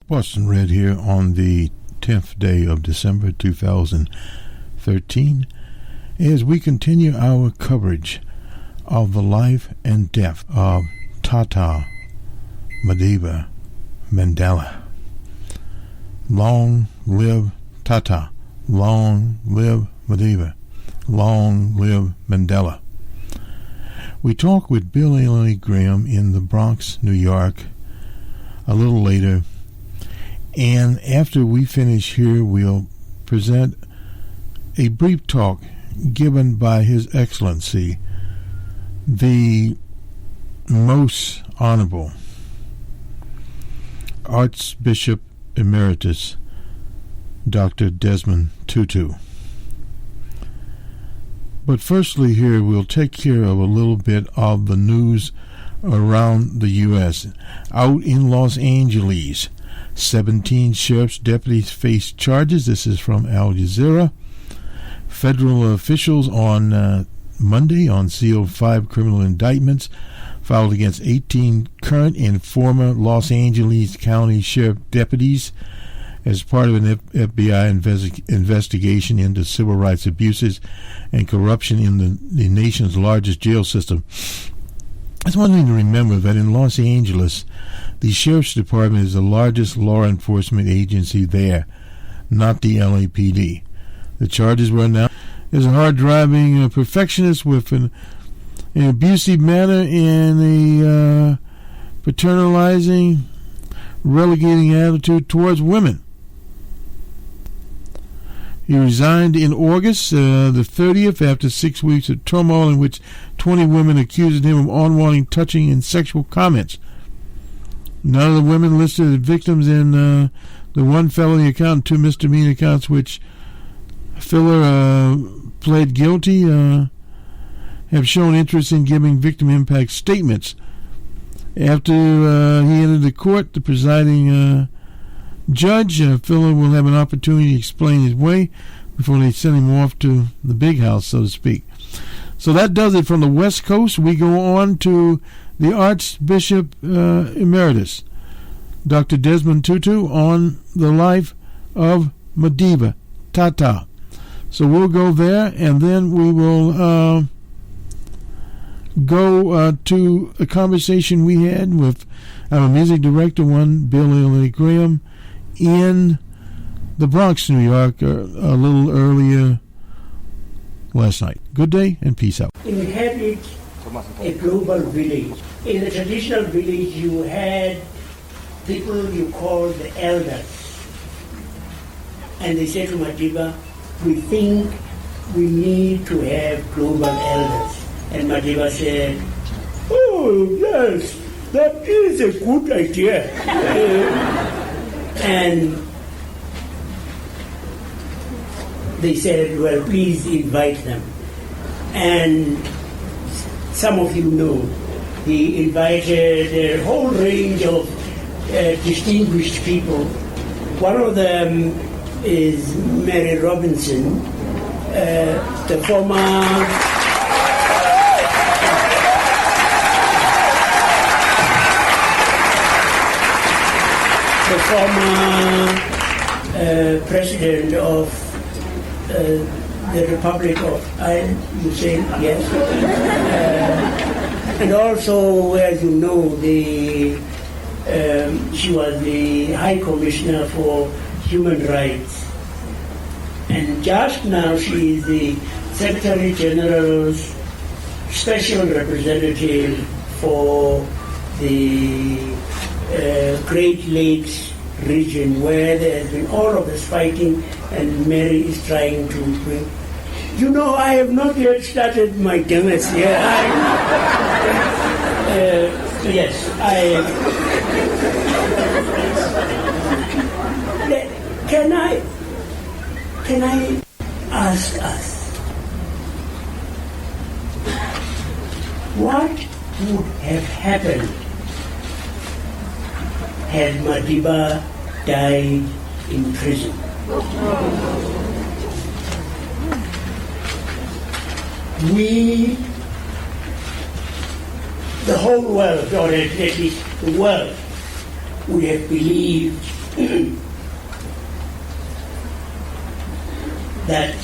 Boston Red here on the 10th day of December 2013 as we continue our coverage of the life and death of Tata, Madiba, Mandela. Long live Tata, long live Madiba, long live Mandela. We talk with Bill A. Graham in the Bronx, New York, a little later. And after we finish here, we'll present a brief talk given by His Excellency, the Most Honorable Archbishop Emeritus Dr. Desmond Tutu. But firstly here, we'll take care of a little bit of the news around the U.S. Out in Los Angeles, 17 sheriff's deputies face charges. This is from Al Jazeera. Federal officials on Monday unsealed 5 criminal indictments filed against 18 current and former Los Angeles County Sheriff deputies as part of an FBI investigation into civil rights abuses and corruption in the nation's largest jail system. It's one thing to remember that in Los Angeles, the Sheriff's Department is the largest law enforcement agency there, not the LAPD. The charges were announced as a hard-driving perfectionist with an abusive manner and a paternalizing, relegating attitude towards women. He resigned in August the 30th after 6 weeks of turmoil in which 20 women accused him of unwanted touching and sexual comments. None of the women listed as victims in the 1 felony account and 2 misdemeanor accounts which Filler pled guilty have shown interest in giving victim impact statements. After he entered the court, the presiding judge, Filler will have an opportunity to explain his way before they send him off to the big house, so to speak. So that does it from the West Coast. We go on to the Archbishop Emeritus, Dr. Desmond Tutu, on the life of Madiba, Tata. So we'll go there, and then we will go to a conversation we had with our music director, Bill A. Graham, in the Bronx, New York, a little earlier last night. Good day and peace out. Inhabit a global village. In the traditional village, you had people you called the elders. And they said to Madiba, we think we need to have global elders. And Madiba said, oh, yes, that is a good idea. And they said, well, please invite them. And some of you know, he invited a whole range of distinguished people. One of them is Mary Robinson, the former president of the Republic of Ireland, you say, yes. And also, as you know, she was the High Commissioner for Human Rights. And just now she is the Secretary General's Special Representative for the Great Lakes region, where there has been all of this fighting, and Mary is trying to bring. You know, I have not yet started my dinners here. Yes, Can I ask us, what would have happened had Madiba died in prison? The whole world, or at least the world, would have believed that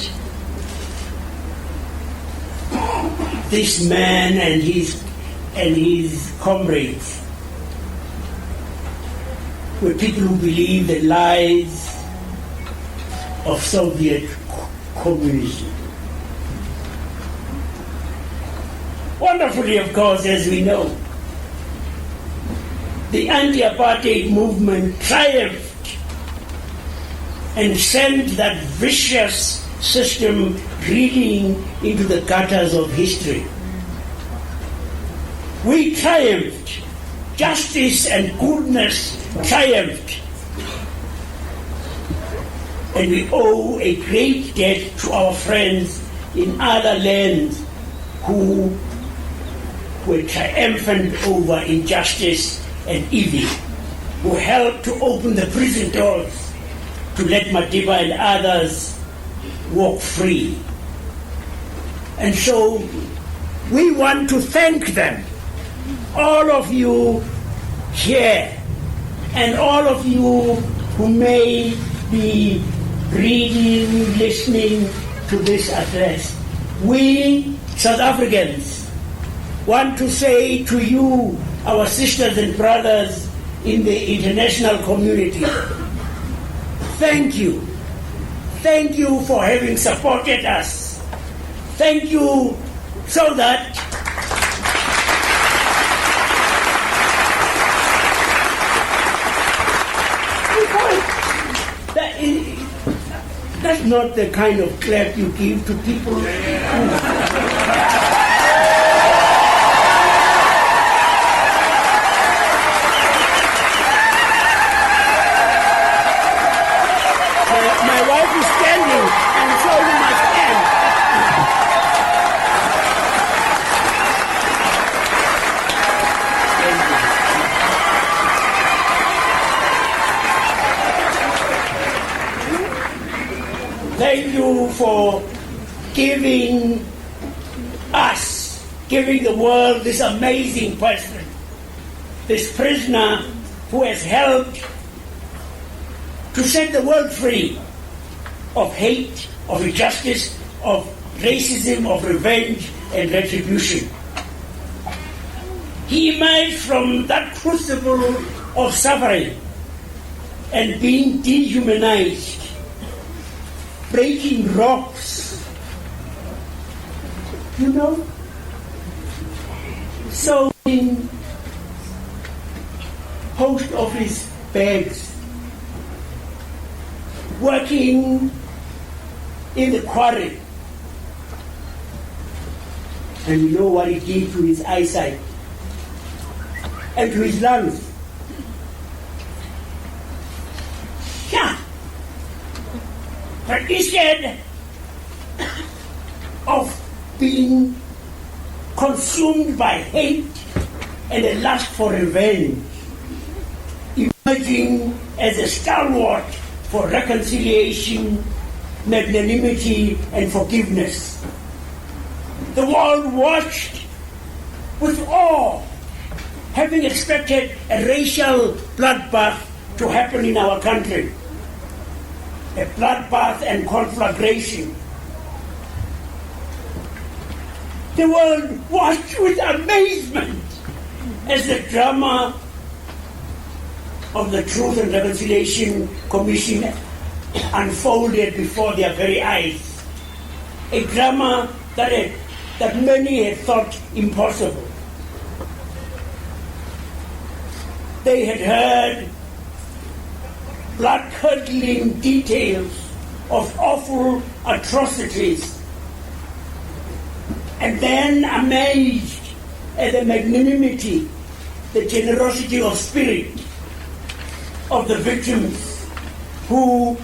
this man and his comrades were people who believed the lies of Soviet communism. Wonderfully, of course, as we know, the anti-apartheid movement triumphed and sent that vicious system reeling into the gutters of history. We triumphed. Justice and goodness triumphed. And we owe a great debt to our friends in other lands who were triumphant over injustice and evil, who helped to open the prison doors to let Madiba and others walk free. And so we want to thank them, all of you here, and all of you who may be reading, listening to this address. We, South Africans, want to say to you, our sisters and brothers in the international community, thank you. Thank you for having supported us. Thank you so that that's not the kind of clap you give to people. My wife is standing, and so you must stand. Thank you for giving us, giving the world this amazing person, this prisoner who has helped to set the world free of hate, of injustice, of racism, of revenge and retribution. He emerged from that crucible of suffering and being dehumanized, breaking rocks, sewing post office bags, working in the quarry. And you know what it did to his eyesight and to his lungs. Yeah. But instead of being consumed by hate and a lust for revenge, emerging as a stalwart for reconciliation, magnanimity, and forgiveness. The world watched with awe, having expected a racial bloodbath to happen in our country. A bloodbath and conflagration. The world watched with amazement as the drama of the Truth and Reconciliation Commission unfolded before their very eyes. A drama that many had thought impossible. They had heard blood-curdling details of awful atrocities, and then amazed at the magnanimity, the generosity of spirit of the victims who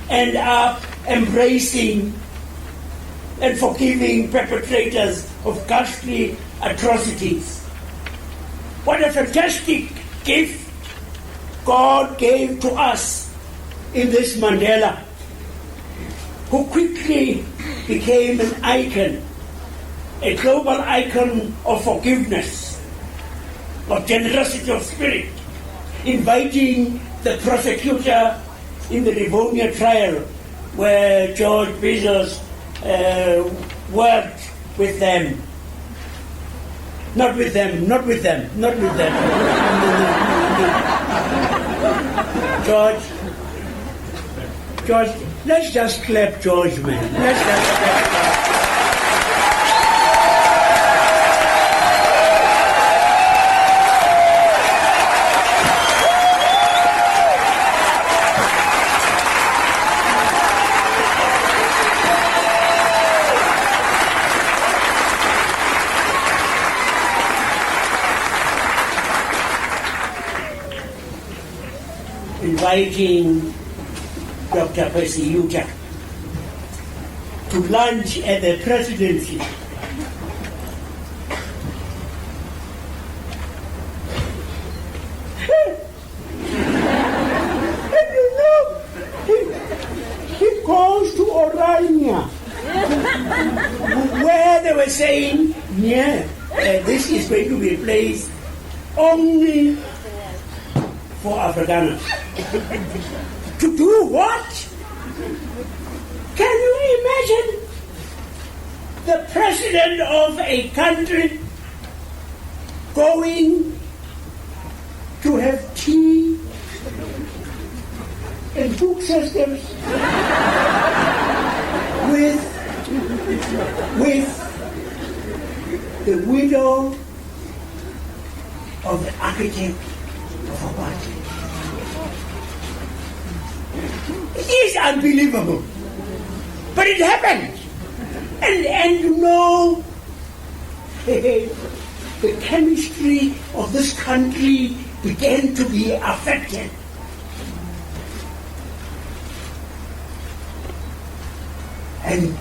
end up embracing and forgiving perpetrators of ghastly atrocities. What a fantastic gift God gave to us in this Mandela, who quickly became an icon, a global icon of forgiveness, of generosity of spirit, inviting the prosecutor in the Livonia trial where George Bezos worked with them. Not with them. George, let's just clap George, man. Let's just clap George. Inviting Dr. Percy Yuta to lunch at the presidency. And you know, he goes to Orania, where they were saying, this is going to be a place only for Afrikaners. To do what? Can you imagine the president of a country going to have tea and food systems with the widow of the architect of a party? It is unbelievable, but it happened. And you know, the chemistry of this country began to be affected. And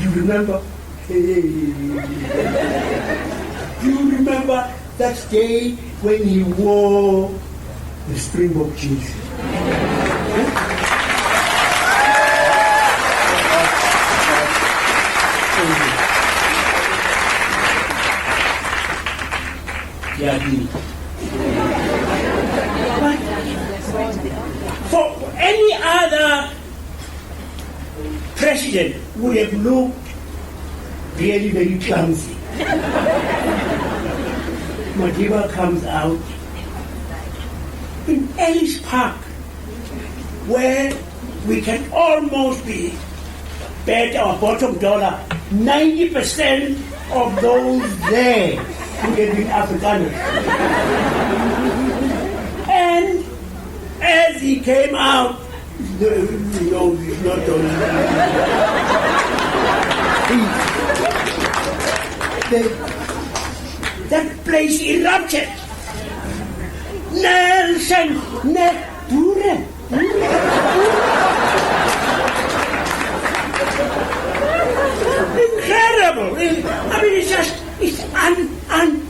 you remember, that day when he wore the Springbok jersey? For any other president would have looked really very clumsy. Madiba comes out in Ellis Park, where we can almost bet our bottom dollar 90% of those there would have been Afrikaners. And as he came out, he's not done. That place erupted. Nelson, incredible. I mean, it's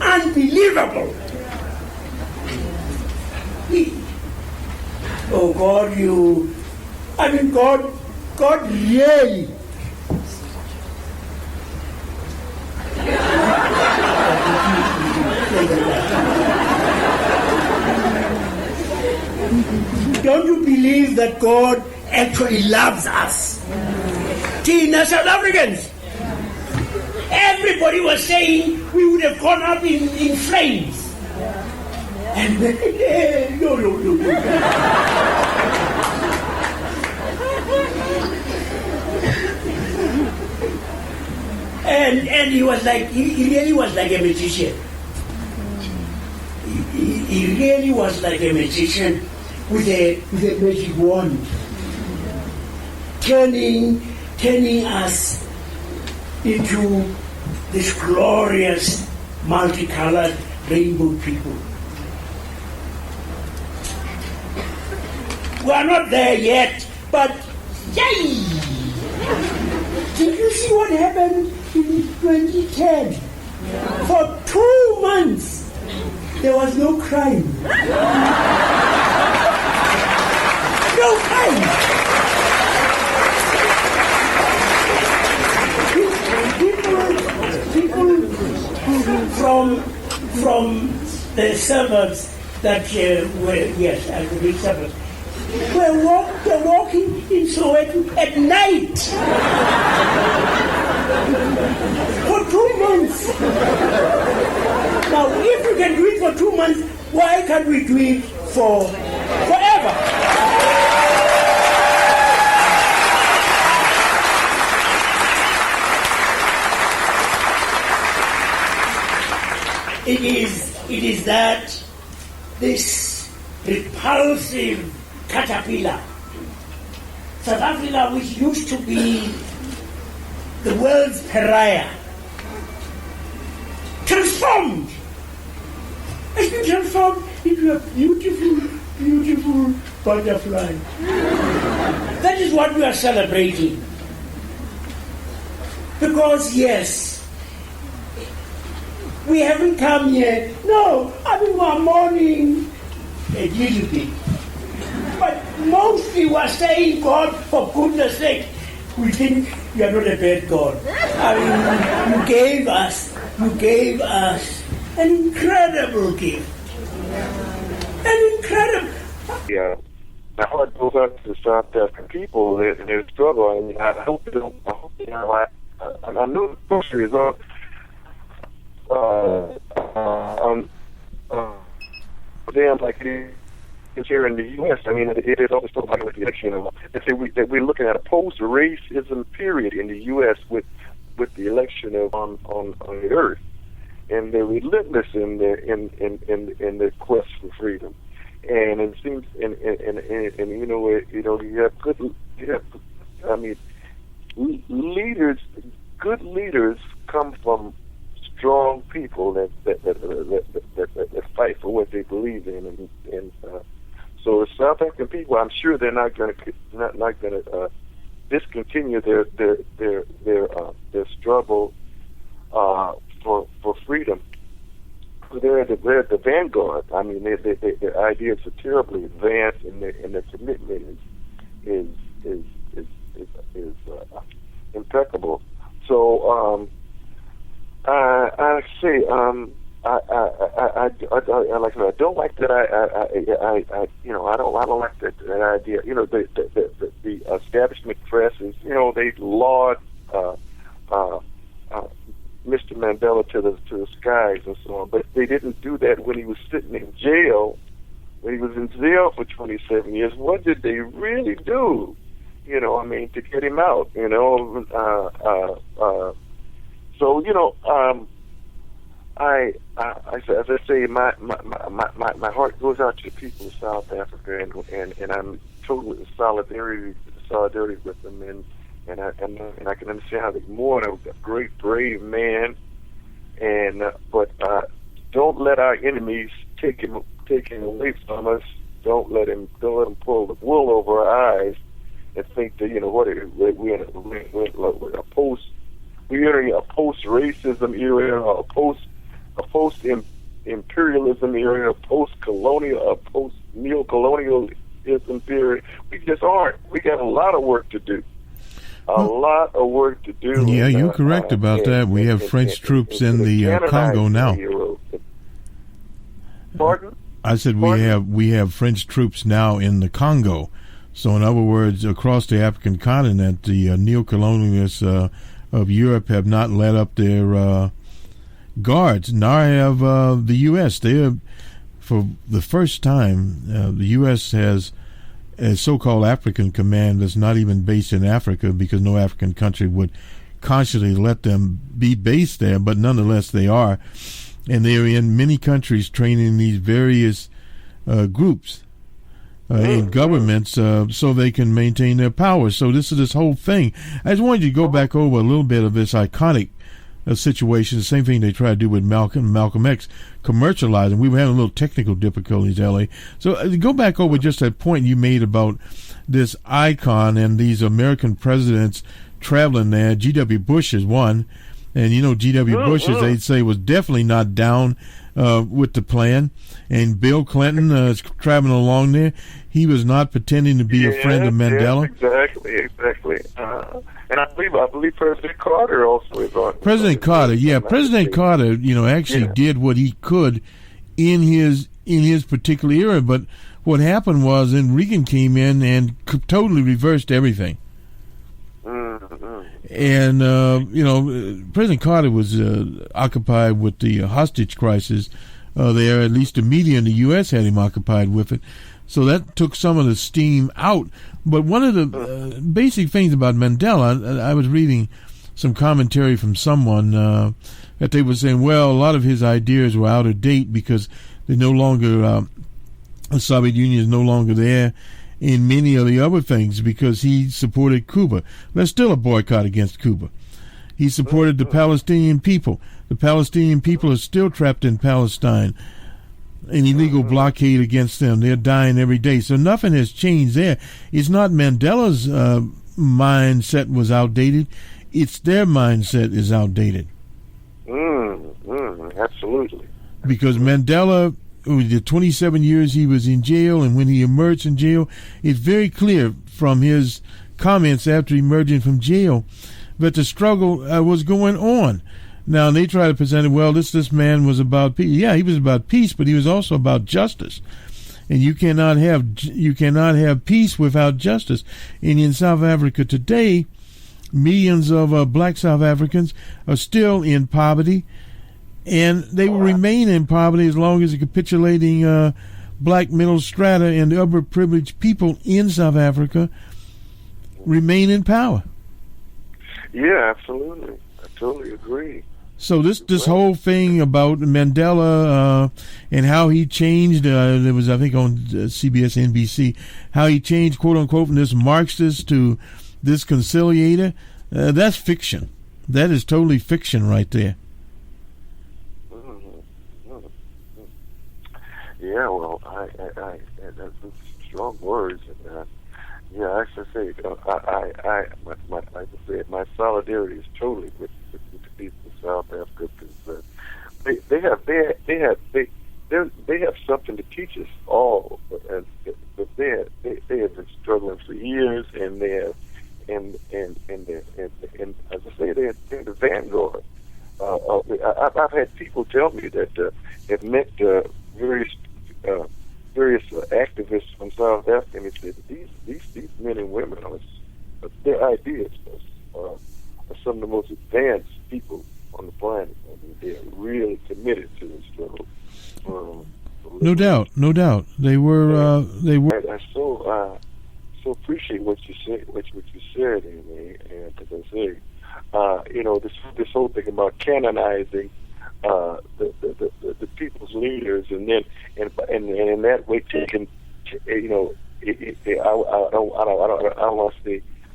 unbelievable. Oh God, God really. Don't you believe that God actually loves us? Tina, South Africans. Everybody was saying we would have gone up in flames. And no. And he was like, he really was like a magician. He really was like a magician with a magic wand, turning us into this glorious, multicolored rainbow people. We are not there yet, but yay! Did you see what happened in 2010? For 2 months, there was no crime. No crime. People from the suburbs that were, yes, I believe suburbs, were walking in Soweto at night for 2 months. Now, if we can do it for 2 months, why can't we do it for forever? It is that this repulsive caterpillar, South Africa, which used to be the world's pariah, transformed. It's been transformed into a beautiful, beautiful butterfly. That is what we are celebrating. Because, yes, we haven't come here. No, I mean, we are mourning a little bit. But mostly we are saying, God, for goodness sake, we think you are not a bad God. I mean, you gave us an incredible gift. An incredible... Yeah. My heart goes out to the South African people in their struggle. I mean, I hope they don't... I know the grocery is on them like it is here in the U.S. I mean, it is always talking about with the election. They say that we're looking at a post-racism period in the U.S. with the election on the earth, and they're relentless in their quest for freedom. And it seems, and leaders, good leaders come from strong people that fight for what they believe in, and so the South African people, I'm sure they're not going to discontinue their struggle for freedom. They're at the vanguard. I mean, their ideas are terribly advanced, and their commitment is impeccable. So I say I don't like that. I don't like that idea. You know, the establishment press is, they laud Mr. Mandela to the skies and so on, but they didn't do that when he was sitting in jail. When he was in jail for 27 years, what did they really do? To get him out. So as I say, my heart goes out to the people of South Africa, and I'm totally in solidarity with them, and I can understand how they mourn a great brave man, but don't let our enemies take him away from us. Don't let him pull the wool over our eyes and think that we're in a post-racism era, a post-imperialism era, a post-neocolonialism period. We just aren't. We got a lot of work to do. Yeah, you're correct about that. We have French troops in the Congo now. Pardon? I said we have French troops now in the Congo. So, in other words, across the African continent, the neocolonialists of Europe have not let up their guards. Nor have the U.S. They have, for the first time, the U.S. has a so-called African command that's not even based in Africa, because no African country would consciously let them be based there, but nonetheless they are. And they're in many countries training these various groups in governments so they can maintain their power. So this whole thing. I just wanted you to go back over a little bit of this iconic situation, the same thing they tried to do with Malcolm X, commercializing. We were having a little technical difficulties, L.A. So go back over just that point you made about this icon and these American presidents traveling there. G.W. Bush is one, and G.W. Bush, as they'd say, was definitely not down with the plan. And Bill Clinton is traveling along there. He was not pretending to be a friend of Mandela. Yes, exactly. And I believe President Carter also is on. President Carter, President Carter, actually did what he could in his particular era. But what happened was then Reagan came in and totally reversed everything. And, President Carter was occupied with the hostage crisis there. At least the media in the U.S. had him occupied with it. So that took some of the steam out. But one of the basic things about Mandela, I was reading some commentary from someone that they were saying, well, a lot of his ideas were out of date because they no longer, the Soviet Union is no longer there in many of the other things because he supported Cuba. There's still a boycott against Cuba. He supported the Palestinian people. The Palestinian people are still trapped in Palestine. An illegal blockade against them. They're dying every day. So nothing has changed there. It's not Mandela's mindset was outdated. It's their mindset is outdated. Absolutely. Because Mandela, the 27 years he was in jail, and when he emerged from jail, it's very clear from his comments after emerging from jail that the struggle was going on. Now, they try to present it, well, this man was about peace. Yeah, he was about peace, but he was also about justice. And you cannot have peace without justice. And in South Africa today, millions of black South Africans are still in poverty, and they will remain in poverty as long as the capitulating black middle strata and the underprivileged people in South Africa remain in power. Yeah, absolutely. I totally agree. So this whole thing about Mandela and how he changed, there was, I think, on CBS, NBC, how he changed, quote unquote, from this Marxist to this conciliator, that's fiction. That is totally fiction right there. Yeah, well, that's strong words. Yeah, I should say, my solidarity is totally with the people of South Africa because they have something to teach us all. But they have been struggling for years, and they have, and as I say, they're the vanguard. I've had people tell me that have met various activists from South Africa, and they said these men and women their ideas are some of the most advanced people on the planet. I mean, they're really committed to this struggle. No doubt. They were. I so appreciate what you said. What you said, and as I say, this whole thing about canonizing the people's leaders, and then and in that way taking,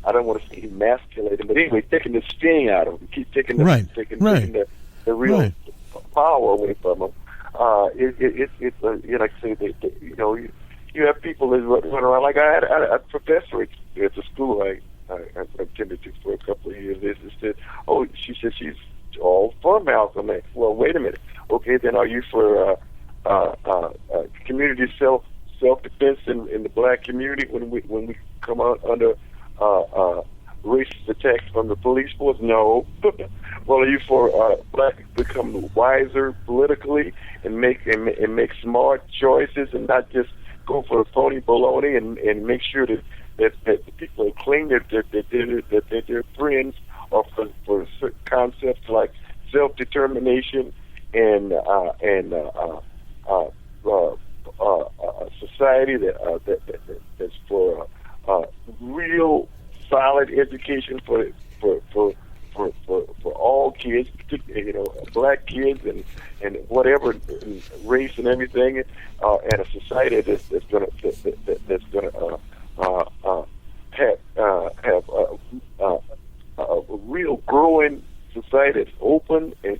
I don't want to say emasculating, but anyway, taking the sting out of them, keep taking the real power away from them. It's like I say, you have people that run around. Like I had a professor at the school I attended to for a couple of years. They said, she said she's all for Malcolm X. Well, wait a minute. Okay, then are you for community self-defense in the black community when we come out under racist attacks from the police force? No. Well, are you for black become wiser politically and make smart choices and not just go for the phony baloney and make sure that the people that claim that they're friends are for certain concepts like self-determination and society that's for real solid education for all kids, particularly black kids and whatever race and everything, and a society that's gonna have a real growing society that's open and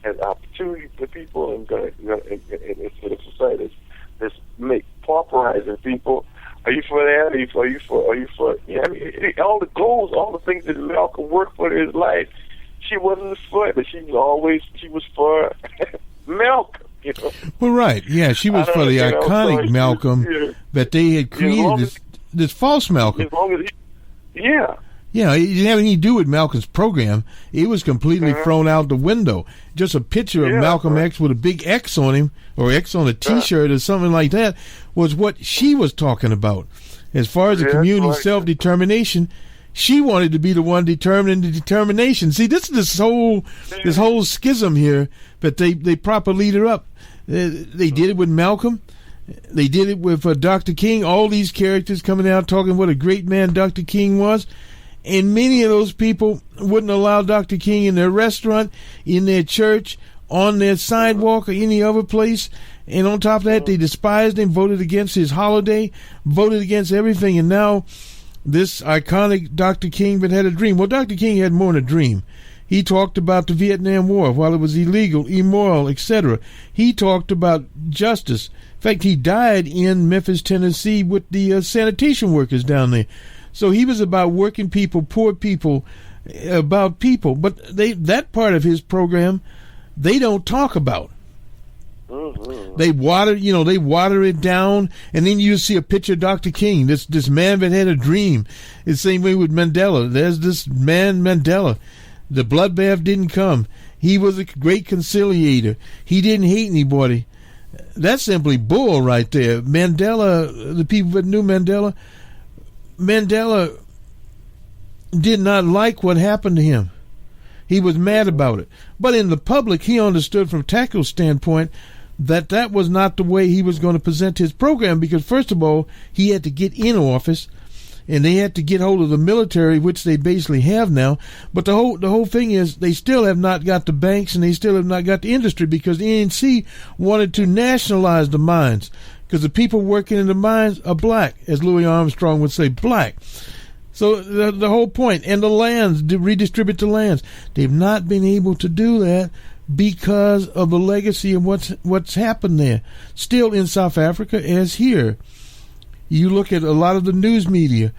has opportunity for people, and instead of society that's make pauperizing people. Are you for that? Are you for? Yeah, I mean, all the goals, all the things that Malcolm worked for in his life, she wasn't for it, but she was for Malcolm. Well, right, yeah, she was for the iconic Malcolm that they had created this false Malcolm. As long as Yeah, it didn't have anything to do with Malcolm's program. It was completely thrown out the window. Just a picture of Malcolm X with a big X on him, or X on a T-shirt or something like that, was what she was talking about. As far as the community self-determination, she wanted to be the one determining the determination. See, this whole schism here, but they prop a leader up. They did it with Malcolm. They did it with Dr. King. All these characters coming out talking what a great man Dr. King was. And many of those people wouldn't allow Dr. King in their restaurant, in their church, on their sidewalk, or any other place. And on top of that, they despised him, voted against his holiday, voted against everything. And now this iconic Dr. King but had a dream. Well, Dr. King had more than a dream. He talked about the Vietnam War, while it was illegal, immoral, etc. He talked about justice. In fact, he died in Memphis, Tennessee with the sanitation workers down there. So he was about working people, poor people, about people. But that part of his program, they don't talk about. They water it down, and then you see a picture of Dr. King, this man that had a dream. It's the same way with Mandela. There's this man, Mandela. The bloodbath didn't come. He was a great conciliator. He didn't hate anybody. That's simply bull right there. Mandela, the people that knew Mandela did not like what happened to him. He was mad about it. But in the public, he understood from Tackel's standpoint that was not the way he was going to present his program, because first of all, he had to get in office, and they had to get hold of the military, which they basically have now. But the whole thing is, they still have not got the banks, and they still have not got the industry, because the ANC wanted to nationalize the mines, because the people working in the mines are black, as Louis Armstrong would say, black. So the whole point, and the lands, to redistribute the lands, they've not been able to do that because of the legacy of what's happened there. Still in South Africa as here. You look at a lot of the news media,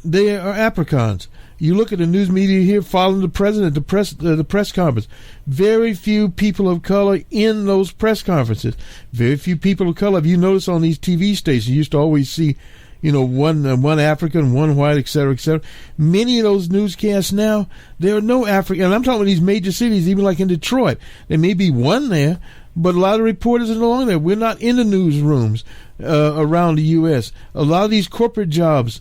they are Afrikaans. You look at the news media here following the president, the press conference. Very few people of color in those press conferences. Very few people of color. If you notice on these TV stations, you used to always see, one African, one white, et cetera, et cetera. Many of those newscasts now, there are no African. And I'm talking about these major cities, even like in Detroit. There may be one there, but a lot of reporters are no longer there. We're not in the newsrooms around the U.S. A lot of these corporate jobs,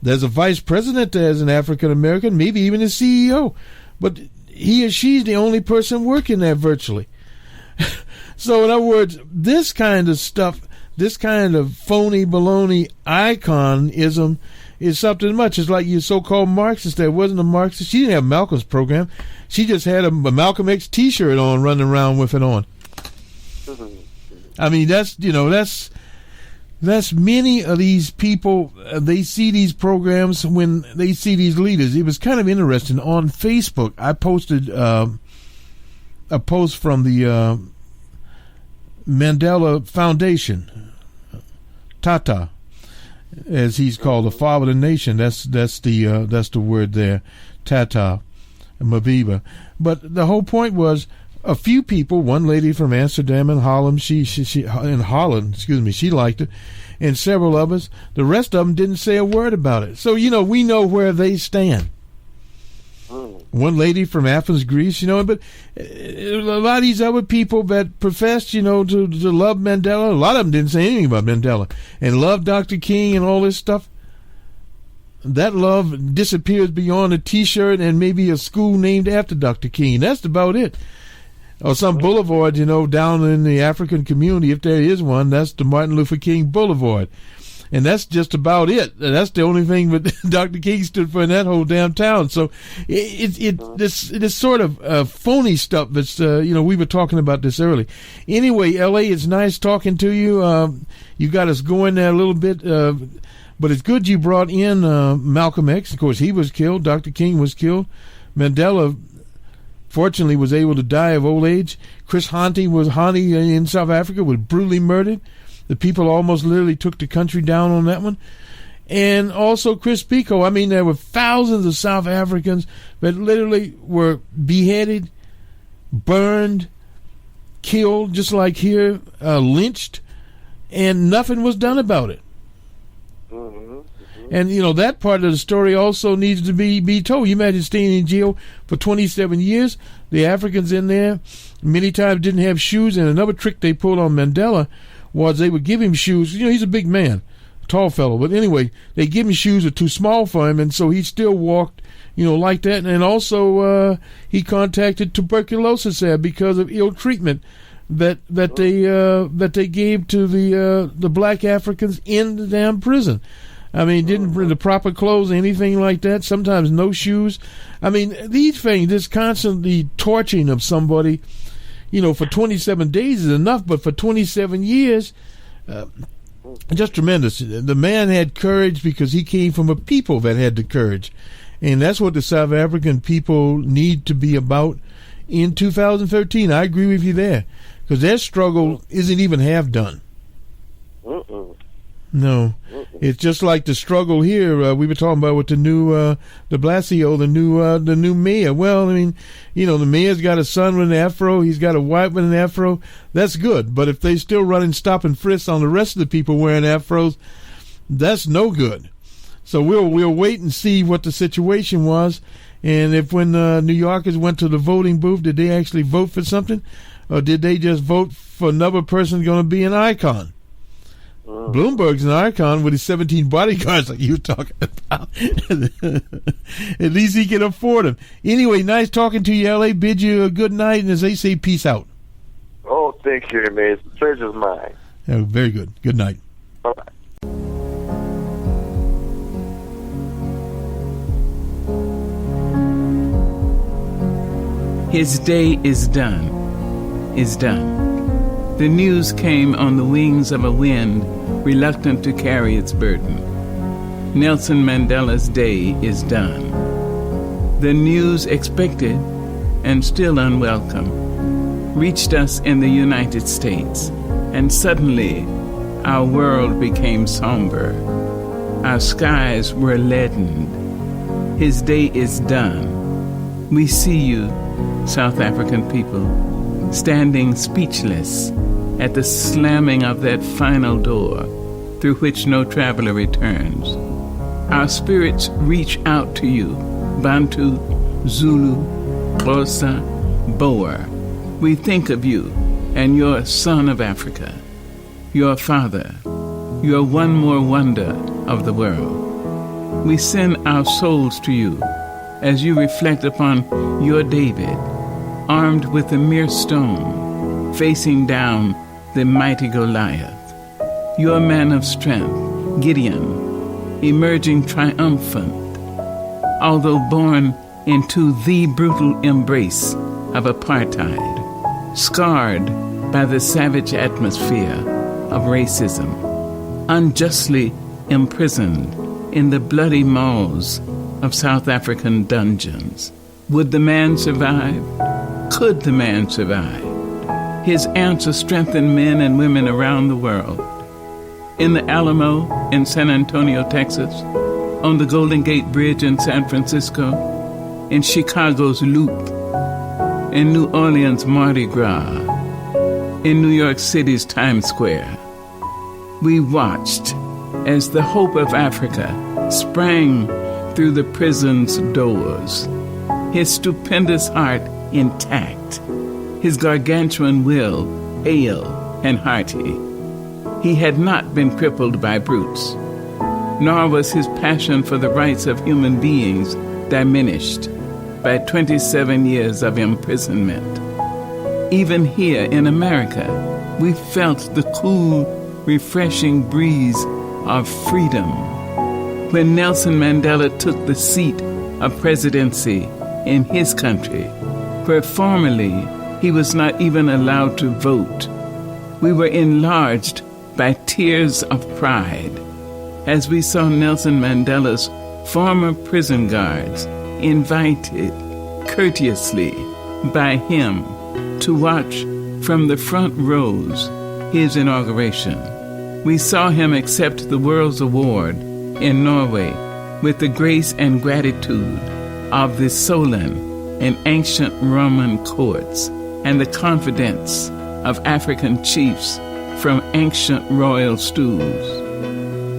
there's a vice president there as an African American, maybe even a CEO, but he or she's the only person working there virtually. So in other words, this kind of stuff, this kind of phony baloney iconism is something much. It's like your so-called Marxist that wasn't a Marxist. She didn't have Malcolm's program. She just had a Malcolm X T-shirt on, running around with it on. I mean, that's many of these people. They see these programs when they see these leaders. It was kind of interesting. On Facebook, I posted a post from the Mandela Foundation, Tata, as he's called, the father of the nation. That's the word there, Tata, Madiba. But the whole point was, a few people, one lady from Amsterdam and Holland, she liked it, and several others. The rest of them didn't say a word about it. So we know where they stand. One lady from Athens, Greece, but a lot of these other people that professed, to love Mandela, a lot of them didn't say anything about Mandela and love Dr. King and all this stuff. That love disappears beyond a T-shirt and maybe a school named after Dr. King. That's about it. Or some boulevard, down in the African community, if there is one, that's the Martin Luther King Boulevard. And that's just about it. That's the only thing that Dr. King stood for in that whole damn town. So this sort of phony stuff that's, we were talking about this early. Anyway, L.A., it's nice talking to you. You got us going there a little bit. But it's good you brought in Malcolm X. Of course, he was killed. Dr. King was killed. Mandela, fortunately, was able to die of old age. Chris Hani in South Africa was brutally murdered. The people almost literally took the country down on that one. And also Chris Biko. I mean, there were thousands of South Africans that literally were beheaded, burned, killed, just like here, lynched, and nothing was done about it. And, that part of the story also needs to be told. You imagine staying in jail for 27 years. The Africans in there many times didn't have shoes. And another trick they pulled on Mandela was they would give him shoes. He's a big man, tall fellow. But anyway, they give him shoes that are too small for him. And so he still walked, like that. And also he contacted tuberculosis there because of ill treatment that they gave to the black Africans in the damn prison. I mean, didn't bring the proper clothes, anything like that. Sometimes no shoes. I mean, these things, this constantly torturing of somebody, for 27 days is enough, but for 27 years, just tremendous. The man had courage because he came from a people that had the courage. And that's what the South African people need to be about in 2013. I agree with you there, because their struggle isn't even half done. No, it's just like the struggle here. We were talking about with the new, de Blasio, the new mayor. Well, I mean, the mayor's got a son with an afro. He's got a wife with an afro. That's good. But if they still running stop and frisk on the rest of the people wearing afros, that's no good. So we'll wait and see what the situation was, and if when New Yorkers went to the voting booth, did they actually vote for something, or did they just vote for another person going to be an icon? Bloomberg's an icon with his 17 bodyguards like you were talking about. At least he can afford them. Anyway, nice talking to you, L.A. Bid you a good night, and as they say, peace out. Oh, thank you, man. The pleasure's mine. Yeah, very good. Good night. Bye-bye. His day is done. The news came on the wings of a wind reluctant to carry its burden. Nelson Mandela's day is done. The news expected and still unwelcome reached us in the United States, and suddenly our world became somber. Our skies were leadened. His day is done. We see you, South African people, standing speechless at the slamming of that final door through which no traveler returns. Our spirits reach out to you, Bantu, Zulu, Xhosa, Boer. We think of you and your son of Africa, your father, your one more wonder of the world. We send our souls to you as you reflect upon your David, armed with a mere stone, facing down the mighty Goliath. Your man of strength, Gideon, emerging triumphant, although born into the brutal embrace of apartheid, scarred by the savage atmosphere of racism, unjustly imprisoned in the bloody maws of South African dungeons. Would the man survive? Could the man survive? His answer strengthened men and women around the world. In the Alamo in San Antonio, Texas, on the Golden Gate Bridge in San Francisco, in Chicago's Loop, in New Orleans' Mardi Gras, in New York City's Times Square. We watched as the hope of Africa sprang through the prison's doors, his stupendous heart intact, his gargantuan will hale and hearty. He had not been crippled by brutes, nor was his passion for the rights of human beings diminished by 27 years of imprisonment. Even here in America, we felt the cool, refreshing breeze of freedom when Nelson Mandela took the seat of presidency in his country, where formerly he was not even allowed to vote. We were enlarged by tears of pride as we saw Nelson Mandela's former prison guards invited courteously by him to watch from the front rows his inauguration. We saw him accept the World's Award in Norway with the grace and gratitude of the Solon in ancient Roman courts and the confidence of African chiefs from ancient royal stools.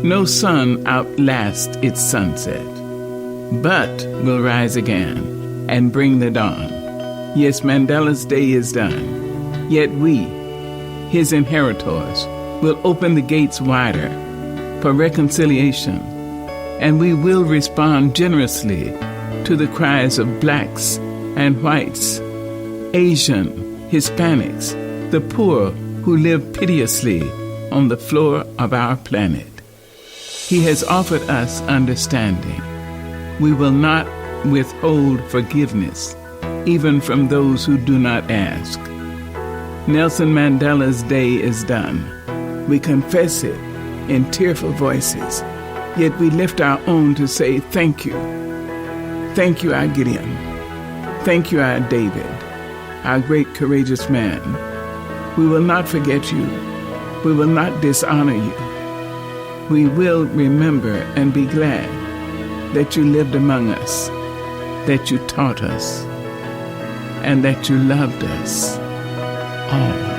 No sun outlasts its sunset, but will rise again and bring the dawn. Yes, Mandela's day is done, yet we, his inheritors, will open the gates wider for reconciliation, and we will respond generously to the cries of blacks and whites, Asian, Hispanics, the poor who live piteously on the floor of our planet. He has offered us understanding. We will not withhold forgiveness, even from those who do not ask. Nelson Mandela's day is done. We confess it in tearful voices, yet we lift our own to say thank you. Thank you, our Gideon. Thank you, our David, our great courageous man. We will not forget you. We will not dishonor you. We will remember and be glad that you lived among us, that you taught us, and that you loved us all.